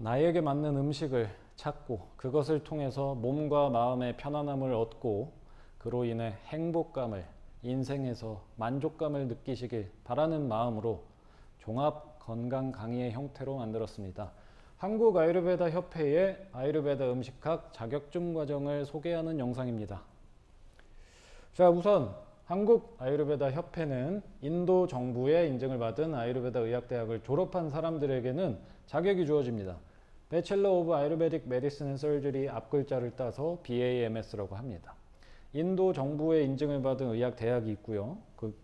나에게 맞는 음식을 찾고 그것을 통해서 몸과 마음의 편안함을 얻고 그로 인해 행복감을, 인생에서 만족감을 느끼시길 바라는 마음으로 종합 건강 강의의 형태로 만들었습니다. 한국 아유르베다 협회의 아유르베다 음식학 자격증 과정을 소개하는 영상입니다. 자, 우선 한국 아유르베다 협회는 인도 정부의 인증을 받은 아유르베다 의학대학을 졸업한 사람들에게는 자격이 주어집니다. 배첼러 오브 아유르베딕 메디슨 앤 서저리 앞글자를 따서 BAMS라고 합니다. 인도 정부의 인증을 받은 의학대학이 있고요.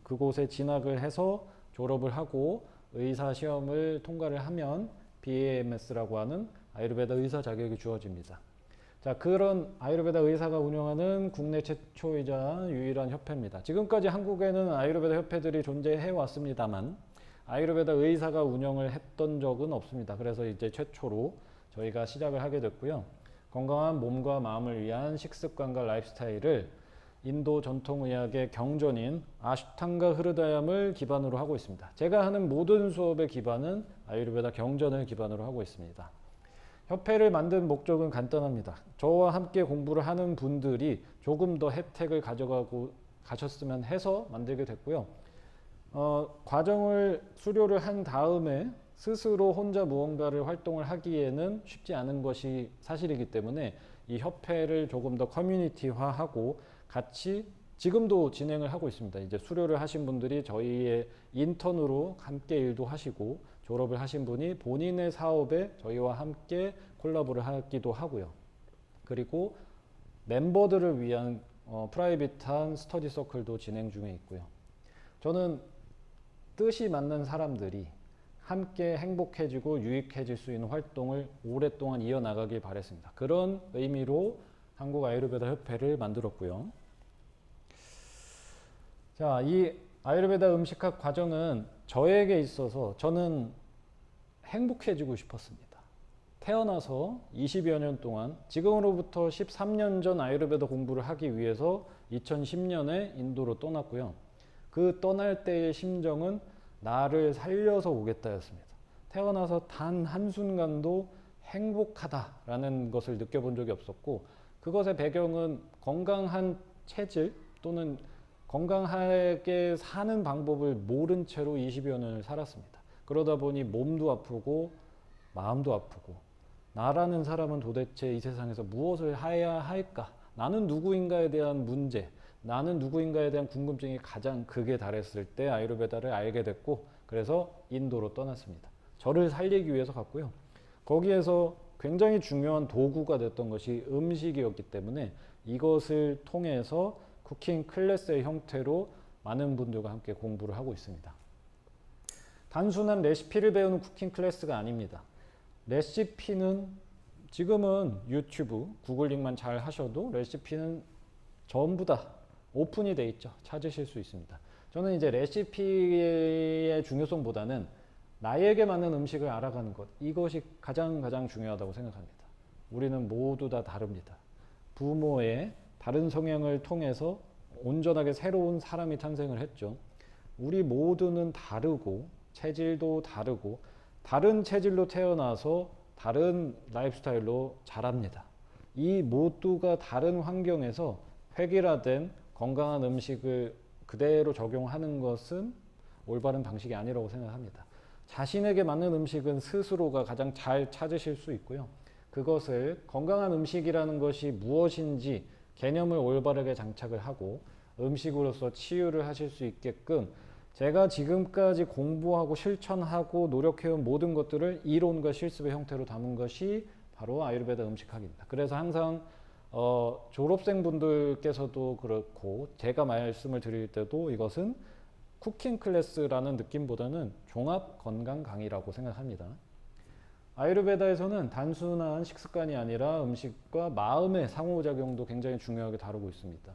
그곳에 진학을 해서 졸업을 하고 의사 시험을 통과를 하면 BAMS라고 하는 아유르베다 의사 자격이 주어집니다. 자, 그런 아유르베다 의사가 운영하는 국내 최초이자 유일한 협회입니다. 지금까지 한국에는 아유르베다 협회들이 존재해 왔습니다만 아유르베다 의사가 운영을 했던 적은 없습니다. 그래서 이제 최초로 저희가 시작을 하게 됐고요. 건강한 몸과 마음을 위한 식습관과 라이프스타일을 인도 전통의학의 경전인 아슈탕가 흐르다얌을 기반으로 하고 있습니다. 제가 하는 모든 수업의 기반은 아유르베다 경전을 기반으로 하고 있습니다. 협회를 만든 목적은 간단합니다. 저와 함께 공부를 하는 분들이 조금 더 혜택을 가져가고 가셨으면 해서 만들게 됐고요. 과정을 수료를 한 다음에 스스로 혼자 무언가를 활동을 하기에는 쉽지 않은 것이 사실이기 때문에 이 협회를 조금 더 커뮤니티화하고 같이 지금도 진행을 하고 있습니다. 이제 수료를 하신 분들이 저희의 인턴으로 함께 일도 하시고 졸업을 하신 분이 본인의 사업에 저희와 함께 콜라보를 하기도 하고요. 그리고 멤버들을 위한 프라이빗한 스터디 서클도 진행 중에 있고요. 저는 뜻이 맞는 사람들이 함께 행복해지고 유익해질 수 있는 활동을 오랫동안 이어나가길 바랬습니다. 그런 의미로 한국 아유르베다 협회를 만들었고요. 자, 이 아유르베다 음식학 과정은 저에게 있어서 저는 행복해지고 싶었습니다. 태어나서 20여 년 동안 지금으로부터 13년 전 아유르베다 공부를 하기 위해서 2010년에 인도로 떠났고요. 그 떠날 때의 심정은 나를 살려서 오겠다였습니다. 태어나서 단 한순간도 행복하다라는 것을 느껴본 적이 없었고 그것의 배경은 건강한 체질 또는 건강하게 사는 방법을 모른 채로 20여 년을 살았습니다. 그러다 보니 몸도 아프고 마음도 아프고 나라는 사람은 도대체 이 세상에서 무엇을 해야 할까? 나는 누구인가에 대한 문제, 나는 누구인가에 대한 궁금증이 가장 극에 달했을 때 아유르베다를 알게 됐고 그래서 인도로 떠났습니다. 저를 살리기 위해서 갔고요. 거기에서 굉장히 중요한 도구가 됐던 것이 음식이었기 때문에 이것을 통해서 쿠킹 클래스의 형태로 많은 분들과 함께 공부를 하고 있습니다. 단순한 레시피를 배우는 쿠킹 클래스가 아닙니다. 레시피는 지금은 유튜브, 구글링만 잘 하셔도 레시피는 전부 다 오픈이 돼 있죠. 찾으실 수 있습니다. 저는 이제 레시피의 중요성보다는 나에게 맞는 음식을 알아가는 것, 이것이 가장 중요하다고 생각합니다. 우리는 모두 다 다릅니다. 부모의 다른 성향을 통해서 온전하게 새로운 사람이 탄생을 했죠. 우리 모두는 다르고 체질도 다르고 다른 체질로 태어나서 다른 라이프스타일로 자랍니다. 이 모두가 다른 환경에서 획일화된 건강한 음식을 그대로 적용하는 것은 올바른 방식이 아니라고 생각합니다. 자신에게 맞는 음식은 스스로가 가장 잘 찾으실 수 있고요. 그것을 건강한 음식이라는 것이 무엇인지 개념을 올바르게 장착을 하고 음식으로서 치유를 하실 수 있게끔 제가 지금까지 공부하고 실천하고 노력해온 모든 것들을 이론과 실습의 형태로 담은 것이 바로 아유르베다 음식학입니다. 그래서 항상 졸업생분들께서도 그렇고 제가 말씀을 드릴 때도 이것은 쿠킹 클래스라는 느낌보다는 종합 건강 강의라고 생각합니다. 아유르베다에서는 단순한 식습관이 아니라 음식과 마음의 상호작용도 굉장히 중요하게 다루고 있습니다.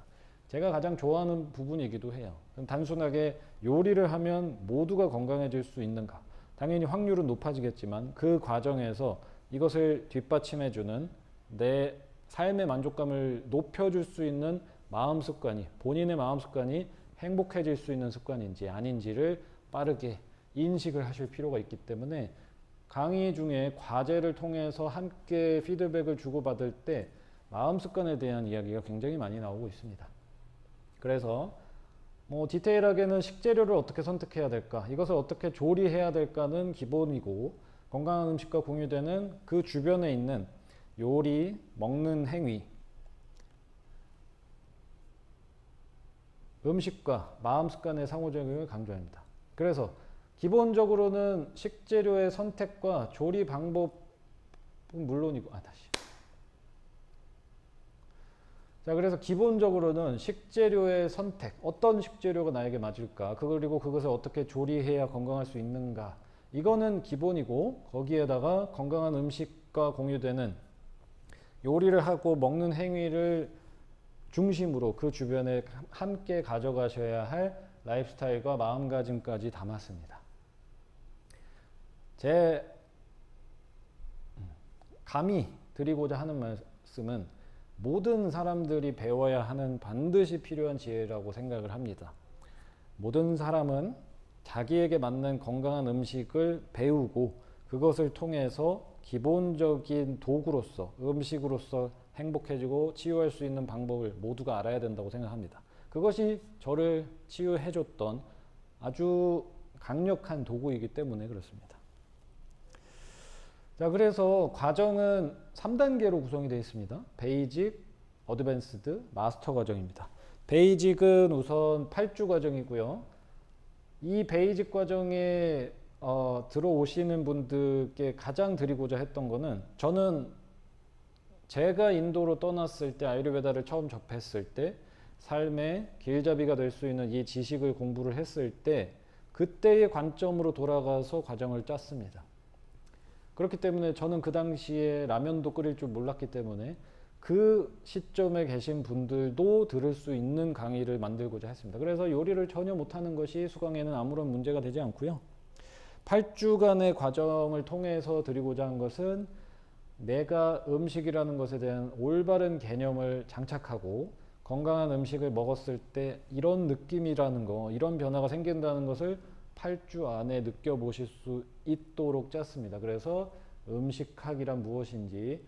제가 가장 좋아하는 부분이기도 해요. 단순하게 요리를 하면 모두가 건강해질 수 있는가? 당연히 확률은 높아지겠지만 그 과정에서 이것을 뒷받침해주는 내 삶의 만족감을 높여줄 수 있는 마음 습관이, 본인의 마음 습관이 행복해질 수 있는 습관인지 아닌지를 빠르게 인식을 하실 필요가 있기 때문에 강의 중에 과제를 통해서 함께 피드백을 주고받을 때 마음 습관에 대한 이야기가 굉장히 많이 나오고 있습니다. 그래서 뭐 디테일하게는 식재료를 어떻게 선택해야 될까, 이것을 어떻게 조리해야 될까는 기본이고, 건강한 음식과 공유되는 그 주변에 있는 요리, 먹는 행위, 음식과 마음 습관의 상호작용을 강조합니다. 그래서 기본적으로는 식재료의 선택과 조리 방법은 물론이고, 자, 그래서 기본적으로는 식재료의 선택, 어떤 식재료가 나에게 맞을까, 그리고 그것을 어떻게 조리해야 건강할 수 있는가, 이거는 기본이고, 거기에다가 건강한 음식과 공유되는 요리를 하고 먹는 행위를 중심으로 그 주변에 함께 가져가셔야 할 라이프스타일과 마음가짐까지 담았습니다. 제 감히 드리고자 하는 말씀은 모든 사람들이 배워야 하는 반드시 필요한 지혜라고 생각을 합니다. 모든 사람은 자기에게 맞는 건강한 음식을 배우고 그것을 통해서 기본적인 도구로서, 음식으로서 행복해지고 치유할 수 있는 방법을 모두가 알아야 된다고 생각합니다. 그것이 저를 치유해줬던 아주 강력한 도구이기 때문에 그렇습니다. 자, 그래서 과정은 3단계로 구성이 되어 있습니다. 베이직, 어드밴스드, 마스터 과정입니다. 베이직은 우선 8주 과정이고요. 이 베이직 과정에 들어오시는 분들께 가장 드리고자 했던 거는, 저는 제가 인도로 떠났을 때, 아유르베다를 처음 접했을 때 삶의 길잡이가 될 수 있는 이 지식을 공부를 했을 때 그때의 관점으로 돌아가서 과정을 짰습니다. 그렇기 때문에 저는 그 당시에 라면도 끓일 줄 몰랐기 때문에 그 시점에 계신 분들도 들을 수 있는 강의를 만들고자 했습니다. 그래서 요리를 전혀 못하는 것이 수강에는 아무런 문제가 되지 않고요. 8주간의 과정을 통해서 드리고자 한 것은 내가 음식이라는 것에 대한 올바른 개념을 장착하고 건강한 음식을 먹었을 때 이런 느낌이라는 거, 이런 변화가 생긴다는 것을 8주 안에 느껴보실 수 있도록 짰습니다. 그래서 음식학이란 무엇인지,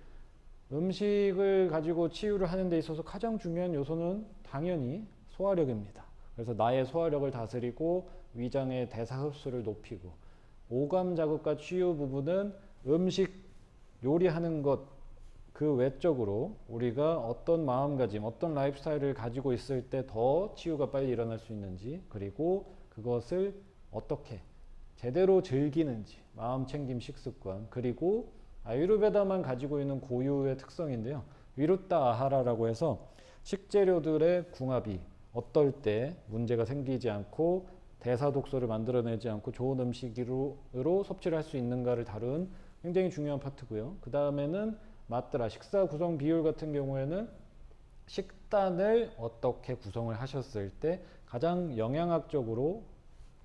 음식을 가지고 치유를 하는 데 있어서 가장 중요한 요소는 당연히 소화력입니다. 그래서 나의 소화력을 다스리고 위장의 대사 흡수를 높이고, 오감 자극과 치유 부분은 음식 요리하는 것 그 외적으로 우리가 어떤 마음가짐, 어떤 라이프스타일을 가지고 있을 때 더 치유가 빨리 일어날 수 있는지, 그리고 그것을 어떻게 제대로 즐기는지, 마음 챙김 식습관, 그리고 아유르베다만 가지고 있는 고유의 특성인데요. 위루타 아하라라고 해서 식재료들의 궁합이 어떨 때 문제가 생기지 않고 대사 독소를 만들어내지 않고 좋은 음식으로 섭취를 할 수 있는가를 다룬 굉장히 중요한 파트고요. 그 다음에는 마트라, 식사 구성 비율 같은 경우에는 식단을 어떻게 구성을 하셨을 때 가장 영양학적으로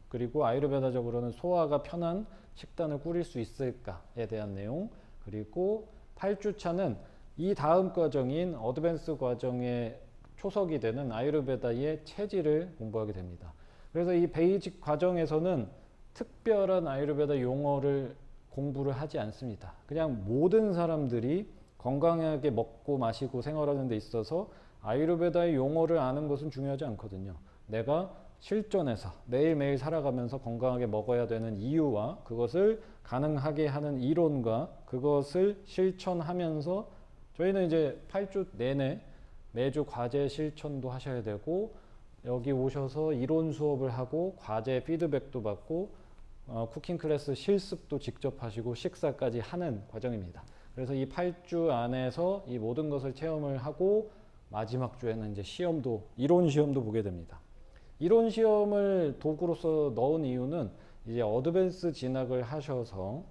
그리고 아유르베다적으로는 소화가 편한 식단을 꾸릴 수 있을까에 대한 내용, 그리고 8주차는 이 다음 과정인 어드밴스 과정의 초석이 되는 아유르베다의 체질을 공부하게 됩니다. 그래서 이 베이직 과정에서는 특별한 아유르베다 용어를 공부를 하지 않습니다. 그냥 모든 사람들이 건강하게 먹고 마시고 생활하는 데 있어서 아유르베다의 용어를 아는 것은 중요하지 않거든요. 내가 실전에서 매일매일 살아가면서 건강하게 먹어야 되는 이유와 그것을 가능하게 하는 이론과 그것을 실천하면서, 저희는 이제 8주 내내 매주 과제 실천도 하셔야 되고, 여기 오셔서 이론 수업을 하고 과제 피드백도 받고 쿠킹 클래스 실습도 직접 하시고 식사까지 하는 과정입니다. 그래서 이 8주 안에서 이 모든 것을 체험을 하고 마지막 주에는 이제 시험도, 이론 시험도 보게 됩니다. 이론 시험을 도구로서 넣은 이유는 이제 어드밴스 진학을 하셔서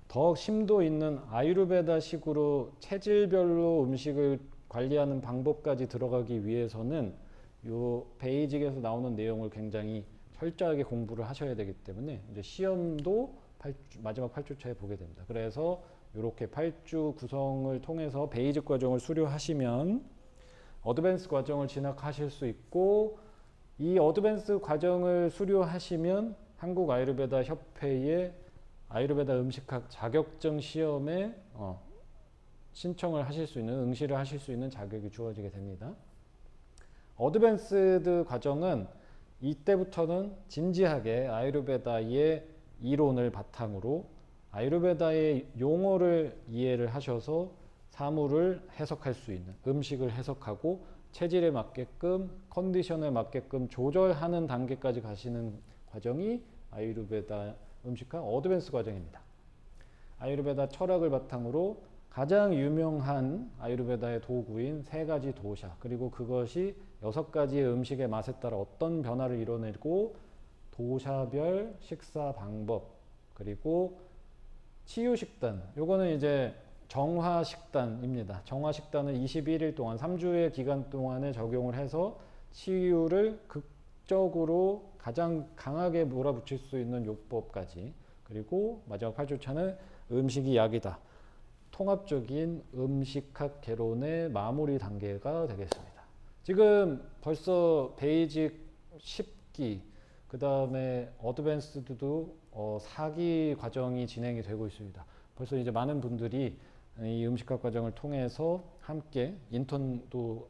더 심도 있는 아유르베다식으로 체질별로 음식을 관리하는 방법까지 들어가기 위해서는 요 베이직에서 나오는 내용을 굉장히 철저하게 공부를 하셔야 되기 때문에 이제 시험도 마지막 8주차에 보게 됩니다. 그래서 이렇게 8주 구성을 통해서 베이직 과정을 수료하시면 어드밴스 과정을 진학하실 수 있고, 이 어드밴스 과정을 수료하시면 한국 아유르베다 협회의 아유르베다 음식학 자격증 시험에 신청을 하실 수 있는, 응시를 하실 수 있는 자격이 주어지게 됩니다. 어드밴스드 과정은 이때부터는 진지하게 아유르베다의 이론을 바탕으로 아유르베다의 용어를 이해를 하셔서 사물을 해석할 수 있는, 음식을 해석하고 체질에 맞게끔, 컨디션에 맞게끔 조절하는 단계까지 가시는 과정이 아유르베다 음식학 어드밴스 과정입니다. 아유르베다 철학을 바탕으로 가장 유명한 아유르베다의 도구인 3가지 도샤, 그리고 그것이 6가지의 음식의 맛에 따라 어떤 변화를 이뤄내고 도샤별 식사 방법, 그리고 치유식단, 요거는 이제 정화식단입니다. 정화식단은 21일 동안 3주의 기간 동안에 적용을 해서 치유를 극적으로 가장 강하게 몰아붙일 수 있는 요법까지, 그리고 마지막 8주차는 음식이 약이다. 통합적인 음식학 개론의 마무리 단계가 되겠습니다. 지금 벌써 베이직 10기, 그 다음에 어드밴스드도 4기 과정이 진행이 되고 있습니다. 벌써 이제 많은 분들이 이 음식학 과정을 통해서 함께 인턴도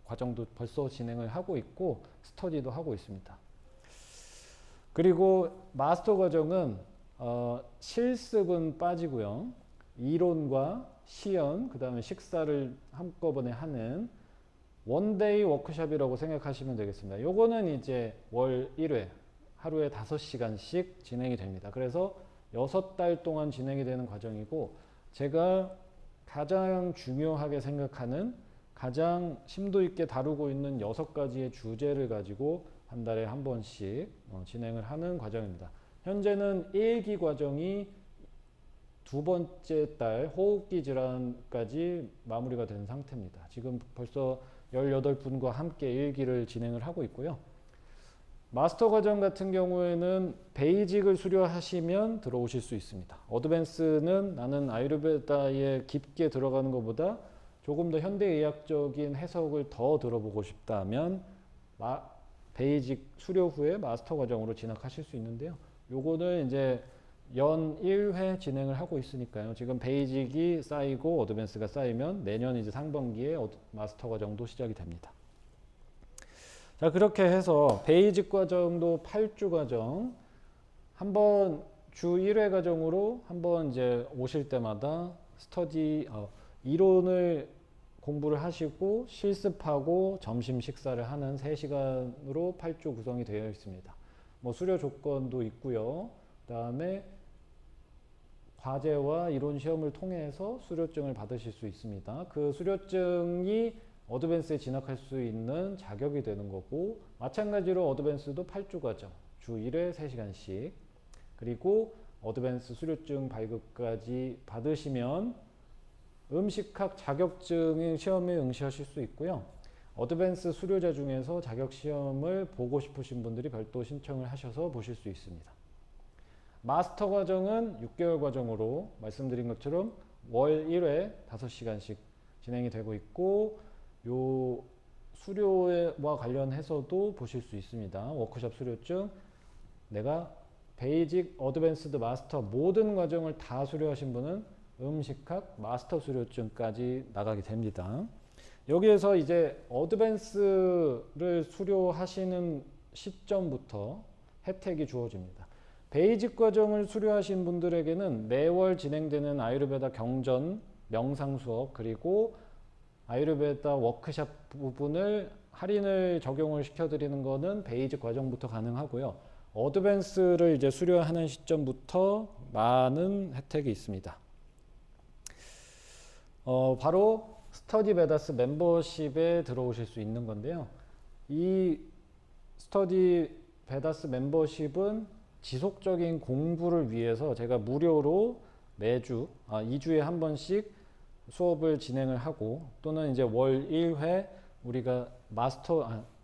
과정도 벌써 진행을 하고 있고 스터디도 하고 있습니다. 그리고 마스터 과정은 실습은 빠지고요. 이론과 시연, 그 다음에 식사를 한꺼번에 하는 원데이 워크숍이라고 생각하시면 되겠습니다. 요거는 이제 월 1회, 하루에 5시간씩 진행이 됩니다. 그래서 6달 동안 진행이 되는 과정이고, 제가 가장 중요하게 생각하는, 가장 심도 있게 다루고 있는 6가지의 주제를 가지고 한 달에 한 번씩 진행을 하는 과정입니다. 현재는 1기 과정이 2번째 달 호흡기 질환까지 마무리가 된 상태입니다. 지금 벌써 18분과 함께 1기를 진행을 하고 있고요. 마스터 과정 같은 경우에는 베이직을 수료하시면 들어오실 수 있습니다. 어드밴스는 나는 아유르베다에 깊게 들어가는 것보다 조금 더 현대의학적인 해석을 더 들어보고 싶다면 베이직 수료 후에 마스터 과정으로 진학하실 수 있는데요. 요거는 이제 연 1회 진행을 하고 있으니까요. 지금 베이직이 쌓이고 어드밴스가 쌓이면 내년 이제 상반기에 마스터 과정도 시작이 됩니다. 자, 그렇게 해서 베이직 과정도 8주 과정, 한번 주 1회 과정으로 한번 이제 오실 때마다 스터디 이론을 공부를 하시고 실습하고 점심 식사를 하는 3시간으로 8주 구성이 되어 있습니다. 뭐 수료 조건도 있고요. 그다음에 과제와 이론 시험을 통해서 수료증을 받으실 수 있습니다. 그 수료증이 어드밴스에 진학할 수 있는 자격이 되는 거고, 마찬가지로 어드밴스도 8주 과정, 주 1회 3시간씩, 그리고 어드밴스 수료증 발급까지 받으시면 음식학 자격증 시험에 응시하실 수 있고요. 어드밴스 수료자 중에서 자격 시험을 보고 싶으신 분들이 별도 신청을 하셔서 보실 수 있습니다. 마스터 과정은 6개월 과정으로 말씀드린 것처럼 월 1회 5시간씩 진행이 되고 있고, 요 수료와 관련해서도 보실 수 있습니다. 워크숍 수료증, 내가 베이직, 어드밴스드, 마스터 모든 과정을 다 수료하신 분은 음식학 마스터 수료증까지 나가게 됩니다. 여기에서 이제 어드밴스를 수료하시는 시점부터 혜택이 주어집니다. 베이직 과정을 수료하신 분들에게는 매월 진행되는 아유르베다 경전, 명상 수업, 그리고 아유르베다 워크숍 부분을 할인을 적용을 시켜드리는 것은 베이직 과정부터 가능하고요. 어드밴스를 이제 수료하는 시점부터 많은 혜택이 있습니다. 바로 스터디 베다스 멤버십에 들어오실 수 있는 건데요. 이 스터디 베다스 멤버십은 지속적인 공부를 위해서 제가 무료로 매주 2주에 한 번씩 수업을 진행을 하고, 또는 이제 월 1회 우리가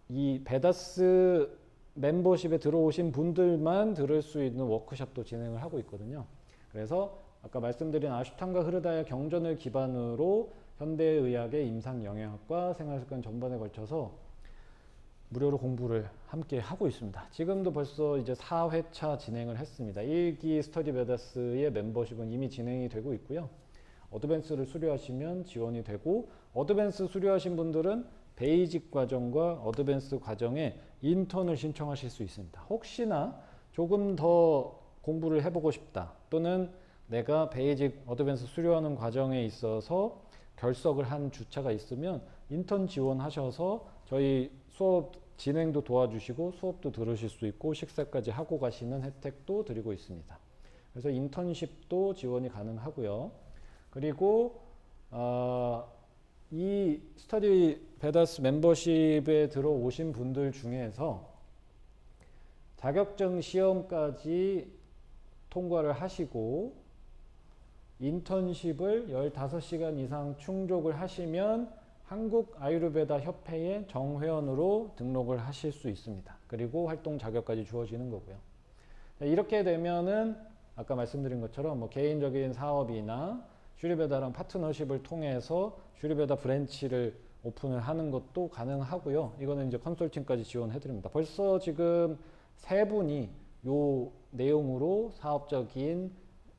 이 베다스 멤버십에 들어오신 분들만 들을 수 있는 워크숍도 진행을 하고 있거든요. 그래서 아까 말씀드린 아슈탕가 흐르다의 경전을 기반으로 현대의학의 임상영양학과 생활습관 전반에 걸쳐서 무료로 공부를 함께 하고 있습니다. 지금도 벌써 이제 4회차 진행을 했습니다. 1기 스터디 베다스의 멤버십은 이미 진행이 되고 있고요. 어드밴스를 수료하시면 지원이 되고, 어드밴스 수료하신 분들은 베이직 과정과 어드밴스 과정에 인턴을 신청하실 수 있습니다. 혹시나 조금 더 공부를 해보고 싶다, 또는 내가 베이직 어드밴스 수료하는 과정에 있어서 결석을 한 주차가 있으면 인턴 지원하셔서 저희 수업 진행도 도와주시고 수업도 들으실 수 있고 식사까지 하고 가시는 혜택도 드리고 있습니다. 그래서 인턴십도 지원이 가능하고요. 그리고 이 스터디 베다스 멤버십에 들어오신 분들 중에서 자격증 시험까지 통과를 하시고 인턴십을 15시간 이상 충족을 하시면 한국 아유르베다 협회의 정회원으로 등록을 하실 수 있습니다. 그리고 활동 자격까지 주어지는 거고요. 이렇게 되면은 아까 말씀드린 것처럼 뭐 개인적인 사업이나 슈리베다랑 파트너십을 통해서 슈리베다 브랜치를 오픈을 하는 것도 가능하고요. 이거는 이제 컨설팅까지 지원해 드립니다. 벌써 지금 3분이 요 내용으로 사업적인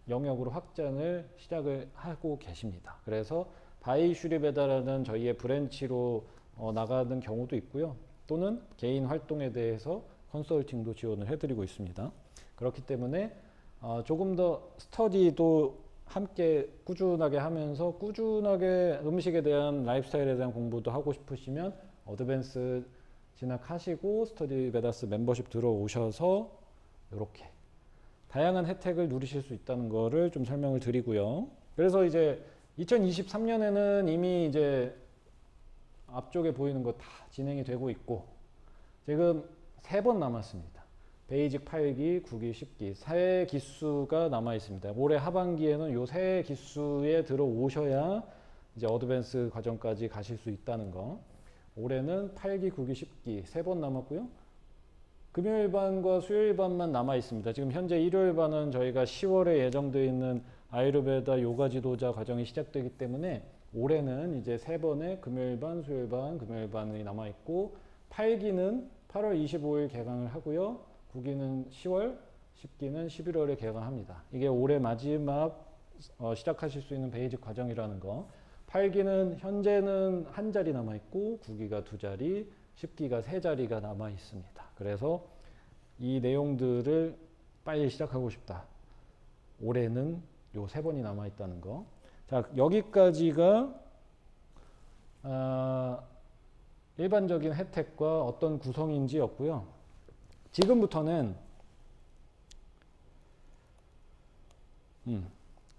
영역으로 확장을 시작을 하고 계십니다. 그래서 바이 슈리베다라는 저희의 브랜치로 나가는 경우도 있고요. 또는 개인 활동에 대해서 컨설팅도 지원을 해드리고 있습니다. 그렇기 때문에 조금 더 스터디도 함께 꾸준하게 하면서 꾸준하게 음식에 대한 라이프스타일에 대한 공부도 하고 싶으시면 어드밴스 진학하시고 스터디 베다스 멤버십 들어오셔서 이렇게 다양한 혜택을 누리실 수 있다는 거를 좀 설명을 드리고요. 그래서 이제 2023년에는 이미 이제 앞쪽에 보이는 거 다 진행이 되고 있고 지금 3번 남았습니다. 베이직 8기, 9기, 10기 세 기수가 남아 있습니다. 올해 하반기에는 요 세 기수에 들어오셔야 이제 어드밴스 과정까지 가실 수 있다는 거. 올해는 8기, 9기, 10기 3번 남았고요. 금요일 반과 수요일 반만 남아 있습니다. 지금 현재 일요일 반은 저희가 10월에 예정되어 있는 아유르베다 요가 지도자 과정이 시작되기 때문에 올해는 이제 3번의 금요일 반, 수요일 반, 금요일 반이 남아 있고 8기는 8월 25일 개강을 하고요. 9기는 10월, 10기는 11월에 개강합니다. 이게 올해 마지막 시작하실 수 있는 베이직 과정이라는 거. 8기는 현재는 한 자리 남아 있고 9기가 2자리, 10기가 3자리가 남아 있습니다. 그래서 이 내용들을 빨리 시작하고 싶다. 올해는 요 3번이 남아 있다는 거. 자, 여기까지가 일반적인 혜택과 어떤 구성인지였고요. 지금부터는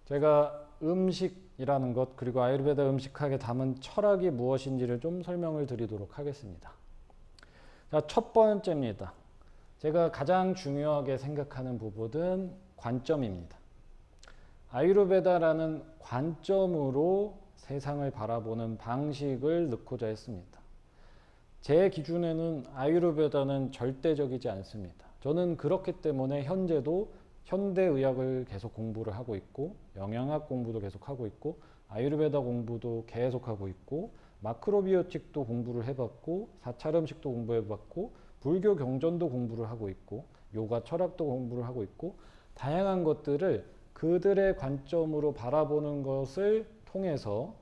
제가 음식이라는 것 그리고 아유르베다 음식학에 담은 철학이 무엇인지를 좀 설명을 드리도록 하겠습니다. 자, 첫 번째입니다. 제가 가장 중요하게 생각하는 부분은 관점입니다. 아유르베다라는 관점으로 세상을 바라보는 방식을 넣고자 했습니다. 제 기준에는 아유르베다는 절대적이지 않습니다. 저는 그렇기 때문에 현재도 현대의학을 계속 공부를 하고 있고 영양학 공부도 계속 하고 있고 아유르베다 공부도 계속 하고 있고 마크로비오틱도 공부를 해봤고 사찰 음식도 공부해봤고 불교 경전도 공부를 하고 있고 요가 철학도 공부를 하고 있고 다양한 것들을 그들의 관점으로 바라보는 것을 통해서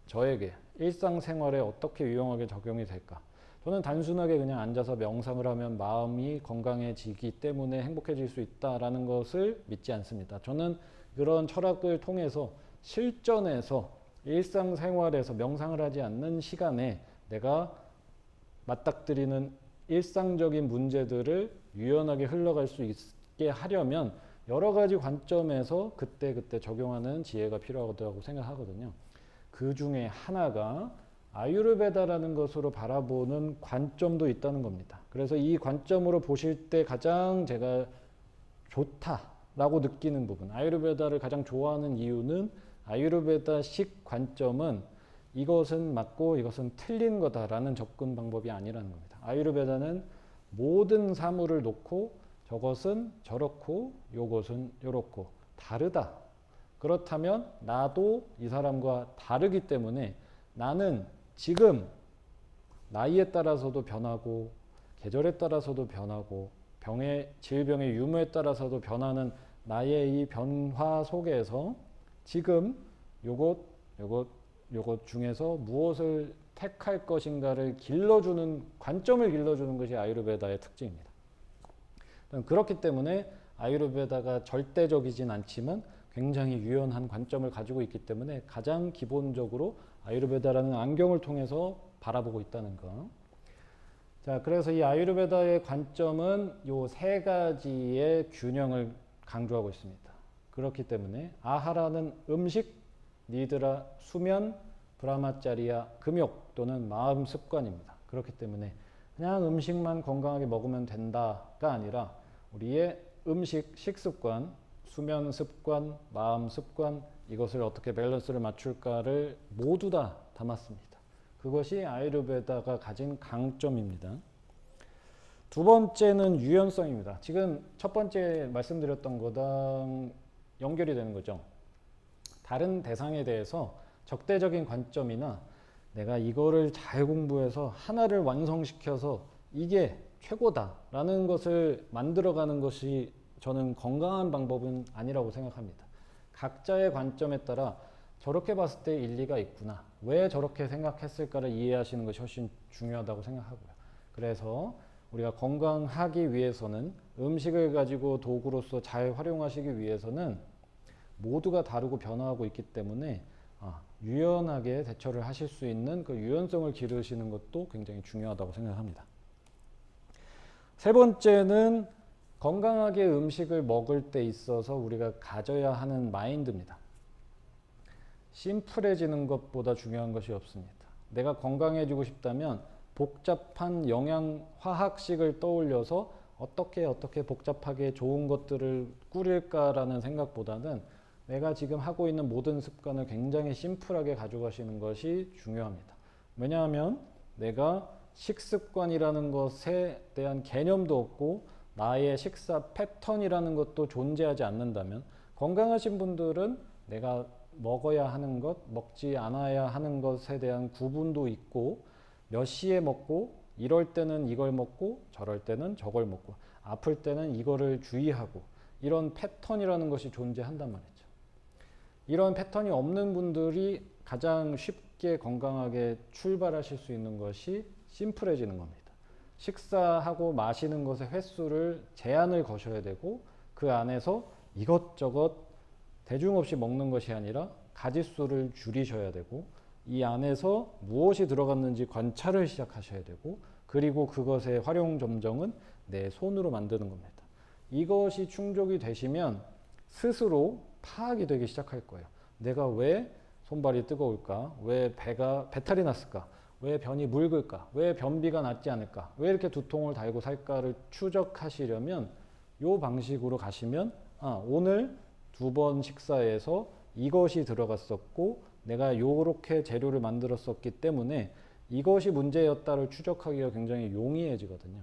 저에게 일상생활에 어떻게 유용하게 적용이 될까. 저는 단순하게 그냥 앉아서 명상을 하면 마음이 건강해지기 때문에 행복해질 수 있다라는 것을 믿지 않습니다. 저는 그런 철학을 통해서 실전에서 일상생활에서 명상을 하지 않는 시간에 내가 맞닥뜨리는 일상적인 문제들을 유연하게 흘러갈 수 있게 하려면 여러 가지 관점에서 그때그때 적용하는 지혜가 필요하다고 생각하거든요. 그 중에 하나가 아유르베다라는 것으로 바라보는 관점도 있다는 겁니다. 그래서 이 관점으로 보실 때 가장 제가 좋다라고 느끼는 부분, 아유르베다를 가장 좋아하는 이유는 아유르베다식 관점은 이것은 맞고 이것은 틀린 거다라는 접근 방법이 아니라는 겁니다. 아유르베다는 모든 사물을 놓고 저것은 저렇고 요것은 요렇고 다르다. 그렇다면 나도 이 사람과 다르기 때문에 나는 지금 나이에 따라서도 변하고 계절에 따라서도 변하고 질병의 유무에 따라서도 변하는 나의 이 변화 속에서 지금 요것 중에서 무엇을 택할 것인가를 관점을 길러주는 것이 아유르베다의 특징입니다. 그렇기 때문에 아유르베다가 절대적이진 않지만 굉장히 유연한 관점을 가지고 있기 때문에 가장 기본적으로 아유르베다라는 안경을 통해서 바라보고 있다는 거. 자, 그래서 이 아유르베다의 관점은 요 세 가지의 균형을 강조하고 있습니다. 그렇기 때문에 아하라는 음식, 니드라 수면, 브라마짜리야 금욕 또는 마음 습관입니다. 그렇기 때문에 그냥 음식만 건강하게 먹으면 된다가 아니라 우리의 음식, 식습관, 수면 습관, 마음 습관 이것을 어떻게 밸런스를 맞출까를 모두 다 담았습니다. 그것이 아유르베다가 가진 강점입니다. 두 번째는 유연성입니다. 지금 첫 번째 말씀드렸던 거랑 연결이 되는 거죠. 다른 대상에 대해서 적대적인 관점이나 내가 이거를 잘 공부해서 하나를 완성시켜서 이게 최고다라는 것을 만들어가는 것이 저는 건강한 방법은 아니라고 생각합니다. 각자의 관점에 따라 저렇게 봤을 때 일리가 있구나. 왜 저렇게 생각했을까를 이해하시는 것이 훨씬 중요하다고 생각하고요. 그래서 우리가 건강하기 위해서는 음식을 가지고 도구로서 잘 활용하시기 위해서는 모두가 다르고 변화하고 있기 때문에 유연하게 대처를 하실 수 있는 그 유연성을 기르시는 것도 굉장히 중요하다고 생각합니다. 세 번째는 건강하게 음식을 먹을 때 있어서 우리가 가져야 하는 마인드입니다. 심플해지는 것보다 중요한 것이 없습니다. 내가 건강해지고 싶다면 복잡한 영양 화학식을 떠올려서 어떻게 복잡하게 좋은 것들을 꾸릴까라는 생각보다는 내가 지금 하고 있는 모든 습관을 굉장히 심플하게 가져가시는 것이 중요합니다. 왜냐하면 내가 식습관이라는 것에 대한 개념도 없고 나의 식사 패턴이라는 것도 존재하지 않는다면 건강하신 분들은 내가 먹어야 하는 것, 먹지 않아야 하는 것에 대한 구분도 있고 몇 시에 먹고 이럴 때는 이걸 먹고 저럴 때는 저걸 먹고 아플 때는 이거를 주의하고 이런 패턴이라는 것이 존재한단 말이죠. 이런 패턴이 없는 분들이 가장 쉽게 건강하게 출발하실 수 있는 것이 심플해지는 겁니다. 식사하고 마시는 것의 횟수를 제한을 거셔야 되고 그 안에서 이것저것 대중 없이 먹는 것이 아니라 가짓수를 줄이셔야 되고 이 안에서 무엇이 들어갔는지 관찰을 시작하셔야 되고 그리고 그것의 활용 점정은 내 손으로 만드는 겁니다. 이것이 충족이 되시면 스스로 파악이 되기 시작할 거예요. 내가 왜 손발이 뜨거울까? 왜 배탈이 났을까? 왜 변이 묽을까? 왜 변비가 낫지 않을까? 왜 이렇게 두통을 달고 살까를 추적하시려면 이 방식으로 가시면 오늘 2번 식사에서 이것이 들어갔었고 내가 요렇게 재료를 만들었었기 때문에 이것이 문제였다를 추적하기가 굉장히 용이해지거든요.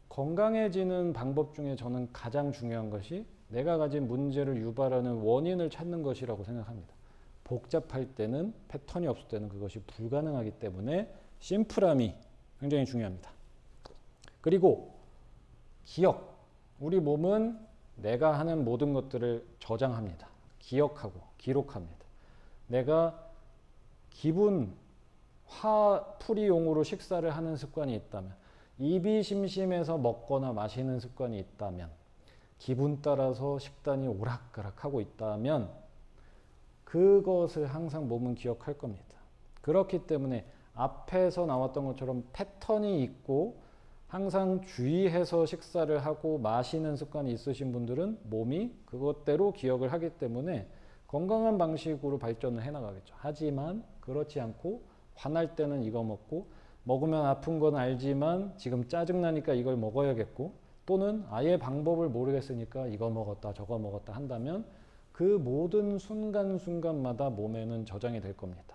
건강해지는 방법 중에 저는 가장 중요한 것이 내가 가진 문제를 유발하는 원인을 찾는 것이라고 생각합니다. 복잡할 때는 패턴이 없을 때는 그것이 불가능하기 때문에 심플함이 굉장히 중요합니다. 그리고 기억. 우리 몸은 내가 하는 모든 것들을 저장합니다. 기억하고 기록합니다. 내가 기분 화풀이용으로 식사를 하는 습관이 있다면 입이 심심해서 먹거나 마시는 습관이 있다면 기분 따라서 식단이 오락가락하고 있다면 그것을 항상 몸은 기억할 겁니다. 그렇기 때문에 앞에서 나왔던 것처럼 패턴이 있고 항상 주의해서 식사를 하고 마시는 습관이 있으신 분들은 몸이 그것대로 기억을 하기 때문에 건강한 방식으로 발전을 해나가겠죠. 하지만 그렇지 않고 화날 때는 이거 먹고 먹으면 아픈 건 알지만 지금 짜증나니까 이걸 먹어야겠고 또는 아예 방법을 모르겠으니까 이거 먹었다 저거 먹었다 한다면 그 모든 순간순간마다 몸에는 저장이 될 겁니다.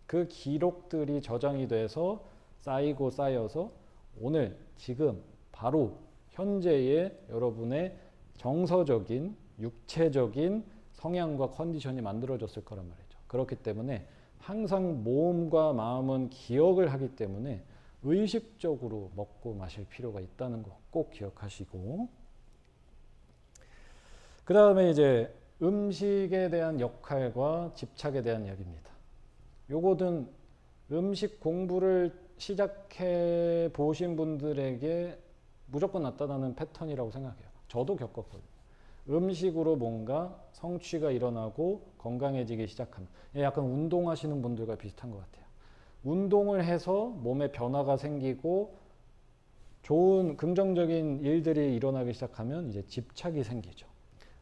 그 기록들이 저장이 돼서 쌓이고 쌓여서 오늘 지금 바로 현재의 여러분의 정서적인 육체적인 성향과 컨디션이 만들어졌을 거란 말이죠. 그렇기 때문에 항상 몸과 마음은 기억을 하기 때문에 의식적으로 먹고 마실 필요가 있다는 거 꼭 기억하시고, 그 다음에 이제 음식에 대한 역할과 집착에 대한 이야기입니다. 요거는 음식 공부를 시작해 보신 분들에게 무조건 나타나는 패턴이라고 생각해요. 저도 겪었거든요. 음식으로 뭔가 성취가 일어나고 건강해지기 시작하면, 약간 운동하시는 분들과 비슷한 것 같아요. 운동을 해서 몸에 변화가 생기고 좋은 긍정적인 일들이 일어나기 시작하면 이제 집착이 생기죠.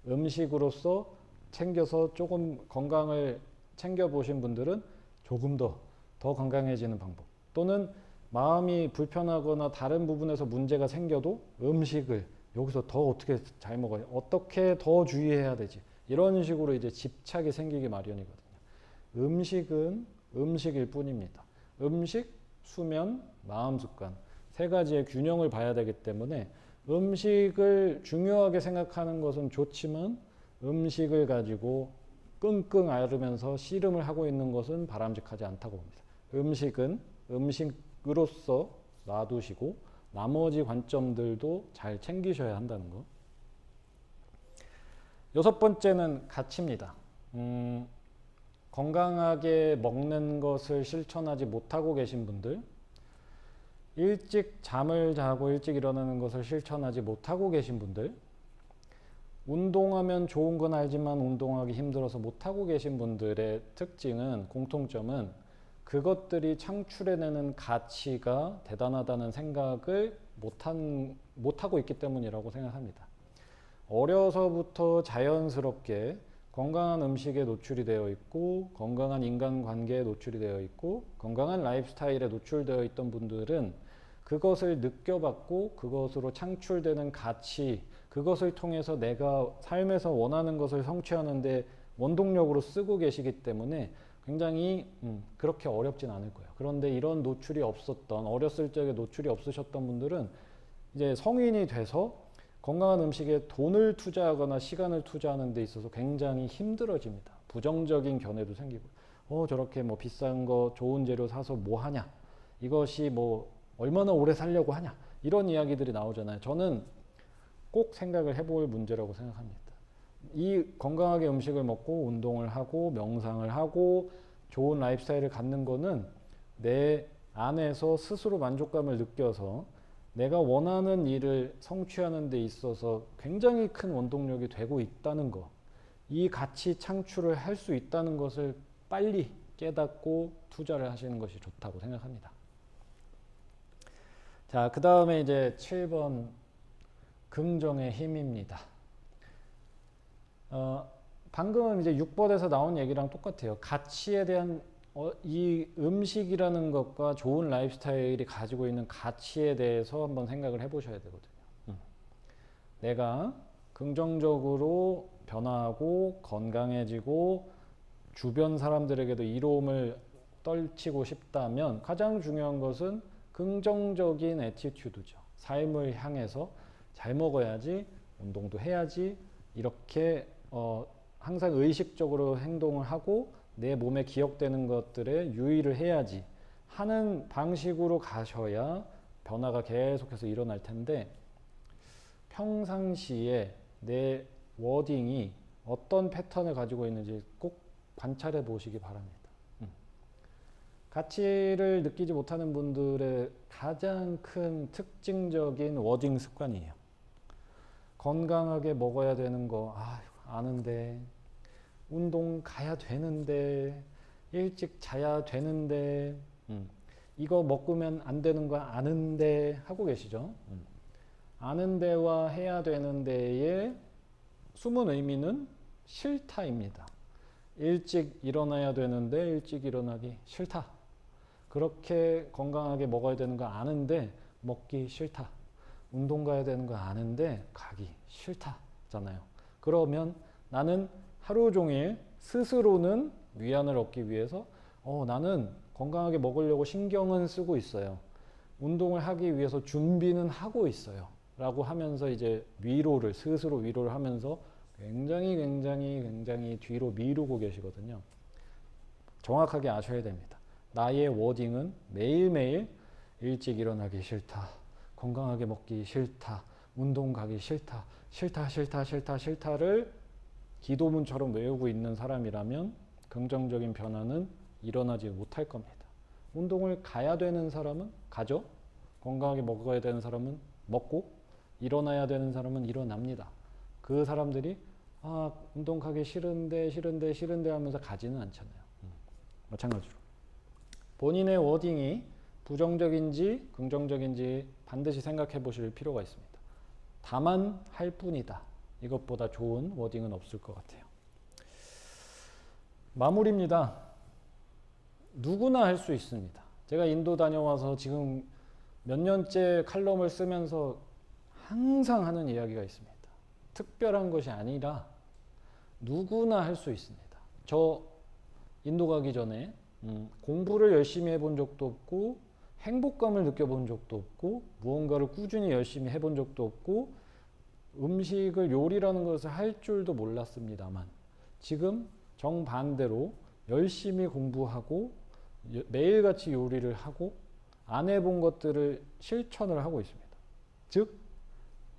음식으로서 챙겨서 조금 건강을 챙겨보신 분들은 조금 더 건강해지는 방법, 또는 마음이 불편하거나 다른 부분에서 문제가 생겨도 음식을 여기서 더 어떻게 잘 먹어야, 어떻게 더 주의해야 되지, 이런 식으로 이제 집착이 생기기 마련이거든요. 음식은 음식일 뿐입니다. 음식, 수면, 마음 습관, 세 가지의 균형을 봐야 되기 때문에 음식을 중요하게 생각하는 것은 좋지만 음식을 가지고 끙끙 앓으면서 씨름을 하고 있는 것은 바람직하지 않다고 봅니다. 음식은 음식으로서 놔두시고 나머지 관점들도 잘 챙기셔야 한다는 거. 여섯 번째는 가치입니다. 건강하게 먹는 것을 실천하지 못하고 계신 분들, 일찍 잠을 자고 일찍 일어나는 것을 실천하지 못하고 계신 분들, 운동하면 좋은 건 알지만 운동하기 힘들어서 못하고 계신 분들의 특징은, 공통점은 그것들이 창출해내는 가치가 대단하다는 생각을 못하고 있기 때문이라고 생각합니다. 어려서부터 자연스럽게 건강한 음식에 노출이 되어 있고 건강한 인간관계에 노출이 되어 있고 건강한 라이프스타일에 노출되어 있던 분들은 그것을 느껴봤고 그것으로 창출되는 가치, 그것을 통해서 내가 삶에서 원하는 것을 성취하는데 원동력으로 쓰고 계시기 때문에 굉장히 그렇게 어렵진 않을 거예요. 그런데 이런 노출이 없었던, 어렸을 적에 노출이 없으셨던 분들은 이제 성인이 돼서 건강한 음식에 돈을 투자하거나 시간을 투자하는 데 있어서 굉장히 힘들어집니다. 부정적인 견해도 생기고, 저렇게 뭐 비싼 거 좋은 재료 사서 뭐 하냐, 이것이 뭐 얼마나 오래 살려고 하냐, 이런 이야기들이 나오잖아요. 저는 꼭 생각을 해볼 문제라고 생각합니다. 이 건강하게 음식을 먹고 운동을 하고 명상을 하고 좋은 라이프스타일을 갖는 거는 내 안에서 스스로 만족감을 느껴서 내가 원하는 일을 성취하는 데 있어서 굉장히 큰 원동력이 되고 있다는 거, 이 가치 창출을 할 수 있다는 것을 빨리 깨닫고 투자를 하시는 것이 좋다고 생각합니다. 자, 그 다음에 이제 7번 긍정의 힘입니다. 방금 이제 6번에서 나온 얘기랑 똑같아요. 가치에 대한 이 음식이라는 것과 좋은 라이프스타일이 가지고 있는 가치에 대해서 한번 생각을 해보셔야 되거든요. 내가 긍정적으로 변화하고 건강해지고 주변 사람들에게도 이로움을 떨치고 싶다면 가장 중요한 것은 긍정적인 애티튜드죠. 삶을 향해서 잘 먹어야지, 운동도 해야지, 이렇게 항상 의식적으로 행동을 하고 내 몸에 기억되는 것들에 유의를 해야지 하는 방식으로 가셔야 변화가 계속해서 일어날 텐데, 평상시에 내 워딩이 어떤 패턴을 가지고 있는지 꼭 관찰해 보시기 바랍니다. 가치를 느끼지 못하는 분들의 가장 큰 특징적인 워딩 습관이에요. 건강하게 먹어야 되는 거 아는데, 운동 가야 되는데, 일찍 자야 되는데, 이거 먹으면 안 되는 거 아는데 하고 계시죠? 아는데와 해야 되는데의 숨은 의미는 싫다입니다. 일찍 일어나야 되는데 일찍 일어나기 싫다. 그렇게 건강하게 먹어야 되는 거 아는데 먹기 싫다. 운동 가야 되는 거 아는데 가기 싫다잖아요. 그러면 나는 하루 종일 스스로는 위안을 얻기 위해서 나는 건강하게 먹으려고 신경은 쓰고 있어요. 운동을 하기 위해서 준비는 하고 있어요. 라고 하면서 이제 스스로 위로를 하면서 굉장히 뒤로 미루고 계시거든요. 정확하게 아셔야 됩니다. 나의 워딩은 매일매일 일찍 일어나기 싫다. 건강하게 먹기 싫다. 운동 가기 싫다. 싫다를 기도문처럼 외우고 있는 사람이라면 긍정적인 변화는 일어나지 못할 겁니다. 운동을 가야 되는 사람은 가죠. 건강하게 먹어야 되는 사람은 먹고, 일어나야 되는 사람은 일어납니다. 그 사람들이 운동 가기 싫은데 하면서 가지는 않잖아요. 마찬가지로 본인의 워딩이 부정적인지 긍정적인지 반드시 생각해 보실 필요가 있습니다. 다만 할 뿐이다. 이것보다 좋은 워딩은 없을 것 같아요. 마무리입니다. 누구나 할 수 있습니다. 제가 인도 다녀와서 지금 몇 년째 칼럼을 쓰면서 항상 하는 이야기가 있습니다. 특별한 것이 아니라 누구나 할 수 있습니다. 저 인도 가기 전에 공부를 열심히 해본 적도 없고 행복감을 느껴본 적도 없고 무언가를 꾸준히 열심히 해본 적도 없고 음식을 요리라는 것을 할 줄도 몰랐습니다만 지금 정반대로 열심히 공부하고 매일같이 요리를 하고 안 해본 것들을 실천을 하고 있습니다. 즉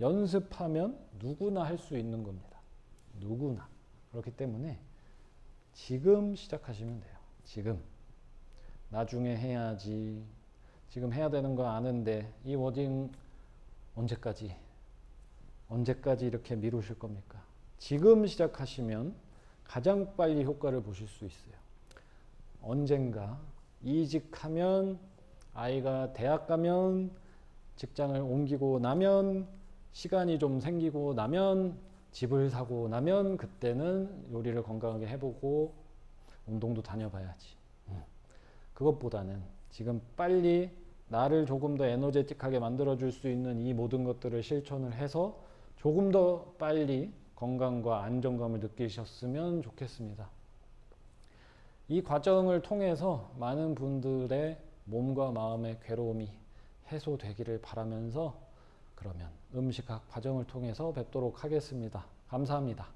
연습하면 누구나 할 수 있는 겁니다. 누구나. 그렇기 때문에 지금 시작하시면 돼요. 지금. 나중에 해야지. 지금 해야 되는 거 아는데 이 워딩 언제까지 이렇게 미루실 겁니까? 지금 시작하시면 가장 빨리 효과를 보실 수 있어요. 언젠가 이직하면, 아이가 대학 가면, 직장을 옮기고 나면, 시간이 좀 생기고 나면, 집을 사고 나면 그때는 요리를 건강하게 해보고 운동도 다녀봐야지. 그것보다는 지금 빨리 나를 조금 더 에너제틱하게 만들어줄 수 있는 이 모든 것들을 실천을 해서 조금 더 빨리 건강과 안정감을 느끼셨으면 좋겠습니다. 이 과정을 통해서 많은 분들의 몸과 마음의 괴로움이 해소되기를 바라면서 그러면 음식학 과정을 통해서 뵙도록 하겠습니다. 감사합니다.